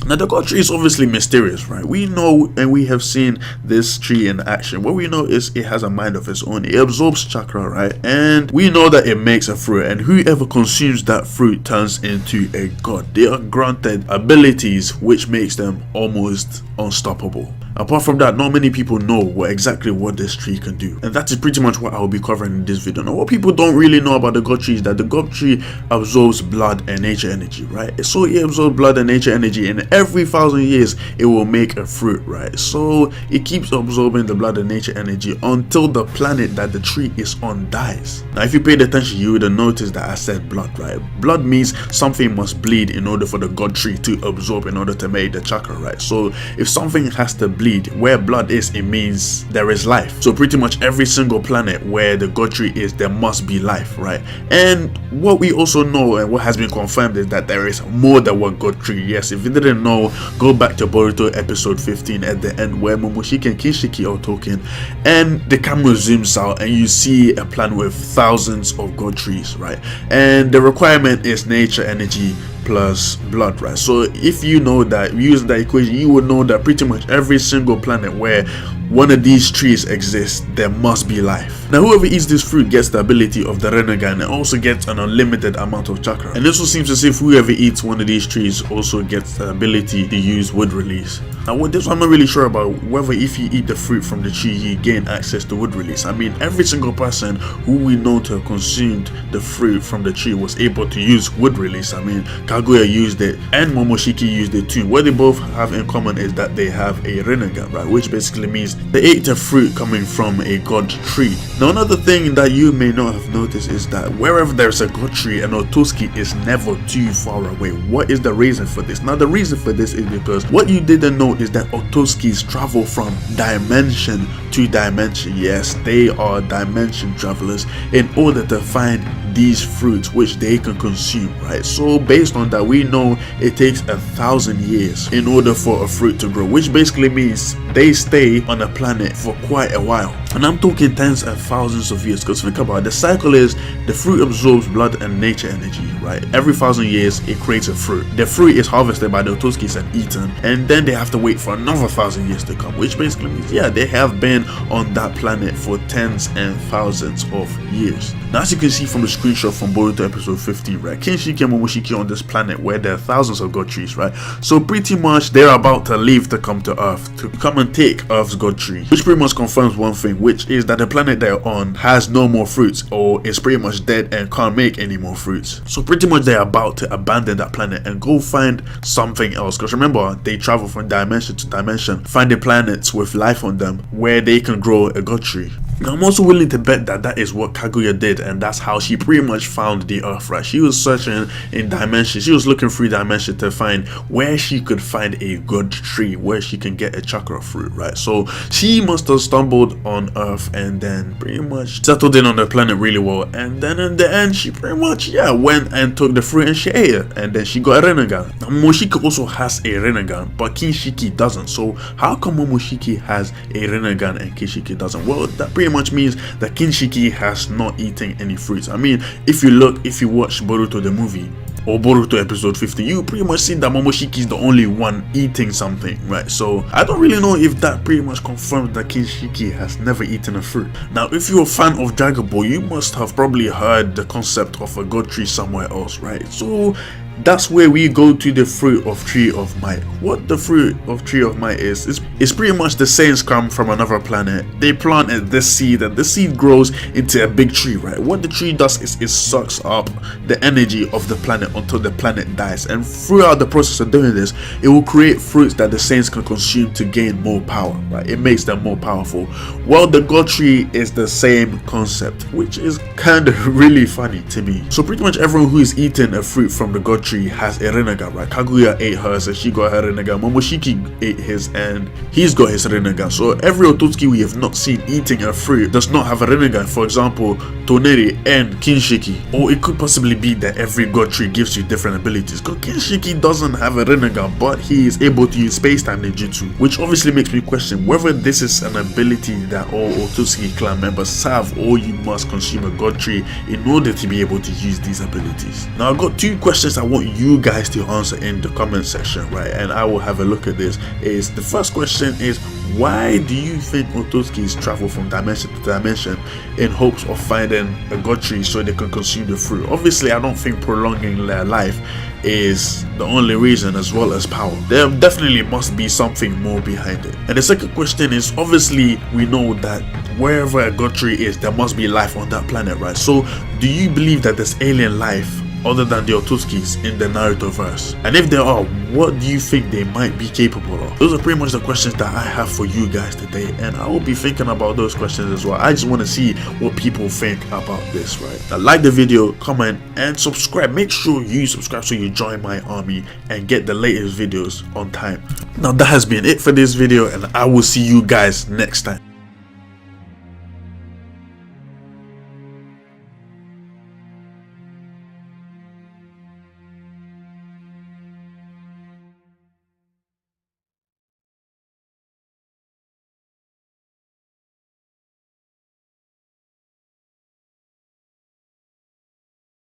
Now the god tree is obviously mysterious, right? We know and we have seen this tree in action. What we know is it has a mind of its own. It absorbs chakra, right? And we know that it makes a fruit, and whoever consumes that fruit turns into a god. They are granted abilities which makes them almost unstoppable. Apart from that, not many people know exactly what this tree can do, and that is pretty much what I will be covering in this video. Now, what people don't really know about the god tree is that the god tree absorbs blood and nature energy, right? So it absorbs blood and nature energy, and every 1,000 years it will make a fruit, right? So it keeps absorbing the blood and nature energy until the planet that the tree is on dies. Now, if you paid attention, you would have noticed that I said blood, right? Blood means something must bleed in order for the god tree to absorb, in order to make the chakra, right? So if something has to bleed, where blood is, it means there is life. So pretty much every single planet where the god tree is, there must be life, right? And what we also know and what has been confirmed is that there is more than one god tree. Yes, if you didn't know, go back to Boruto episode 15 at the end where momoshiki and kinshiki are talking, and the camera zooms out and you see a planet with thousands of god trees, right? And the requirement is nature energy plus blood, right? So if you know that, using that equation, you would know that pretty much every single planet where one of these trees exists, there must be life. Now, whoever eats this fruit gets the ability of the Rinnegan and also gets an unlimited amount of chakra. And this also seems as if whoever eats one of these trees also gets the ability to use wood release. Now, with this, I'm not really sure about whether if you eat the fruit from the tree, you gain access to wood release. I mean, every single person who we know to have consumed the fruit from the tree was able to use wood release. I mean, Kaguya used it and Momoshiki used it too. What they both have in common is that they have a Rinnegan, right? Which basically means they ate a fruit coming from a god tree. Now, another thing that you may not have noticed is that wherever there's a god tree, an Otsutsuki is never too far away. What is the reason for this? Now, the reason for this is because what you didn't know is that Otsutsukis travel from dimension to dimension. Yes, they are dimension travelers in order to find these fruits which they can consume, right? So based on that, we know it takes 1,000 years in order for a fruit to grow, which basically means they stay on a planet for quite a while. And I'm talking tens and thousands of years, because think about it, the cycle is the fruit absorbs blood and nature energy, right? Every 1,000 years it creates a fruit. The fruit is harvested by the Otsutsuki and eaten, and then they have to wait for another 1,000 years to come, which basically means, yeah, they have been on that planet for tens and thousands of years. Now, as you can see from the screenshot from Boruto episode 15, right, Kinshiki and Momoshiki on this planet where there are thousands of god trees, right? So pretty much they're about to leave to come to Earth, to come and take Earth's god tree, which pretty much confirms one thing, which is that the planet they're on has no more fruits, or is pretty much dead and can't make any more fruits. So pretty much they're about to abandon that planet and go find something else, because remember, they travel from dimension to dimension, finding planets with life on them where they can grow a god tree. Now, I'm also willing to bet that that is what Kaguya did, and that's how she pretty much found the Earth, right? She was searching in dimensions, she was looking through dimensions to find where she could find a god tree, where she can get a chakra fruit, right? So she must have stumbled on Earth and then pretty much settled in on the planet really well, and then in the end she pretty much, yeah, went and took the fruit and she ate it, and then she got a Rinnegan. Now, Momoshiki also has a Rinnegan, but Kinshiki doesn't. So how come Momoshiki has a Rinnegan and Kinshiki doesn't? Well, that pretty much means that Kinshiki has not eaten any fruits. I mean, if you watch Boruto the movie or Boruto episode 15, you pretty much see that Momoshiki is the only one eating something, right? So I don't really know if that pretty much confirms that Kinshiki has never eaten a fruit. Now, if you're a fan of Dragon Ball, you must have probably heard the concept of a god tree somewhere else, right? So that's where we go to the fruit of Tree of Might. What the fruit of Tree of Might is pretty much the saints come from another planet. They planted this seed and the seed grows into a big tree, right? What the tree does is it sucks up the energy of the planet until the planet dies, and throughout the process of doing this, it will create fruits that the saints can consume to gain more power, right? It makes them more powerful. Well, the god tree is the same concept, which is kind of really funny to me. So pretty much everyone who is eating a fruit from the god tree has a Rinnegan, right? Kaguya ate hers and she got her Rinnegan. Momoshiki ate his and he's got his Rinnegan. So every Otsutsuki we have not seen eating a fruit does not have a Rinnegan. For example, toneri and kinshiki. Or it could possibly be that every god tree gives you different abilities, because Kinshiki doesn't have a Rinnegan, but he is able to use space-time ninjutsu, which obviously makes me question whether this is an ability that all Otsutsuki clan members have, or you must consume a god tree in order to be able to use these abilities. Now, I've got two questions I want want you guys to answer in the comment section, right? And I will have a look at this. Is the first question is, why do you think Otsutsukis travel from dimension to dimension in hopes of finding a god tree so they can consume the fruit? Obviously, I don't think prolonging their life is the only reason, as well as power. There definitely must be something more behind it. And the second question is, obviously we know that wherever a god tree is, there must be life on that planet, right? So do you believe that there's alien life other than the Otsutsuki's in the Naruto verse? And if there are, what do you think they might be capable of? Those are pretty much the questions that I have for you guys today, and I will be thinking about those questions as well. I just want to see what people think about this, right? Now, like the video, comment, and subscribe. Make sure you subscribe so you join my army and get the latest videos on time. Now, that has been it for this video, and I will see you guys next time.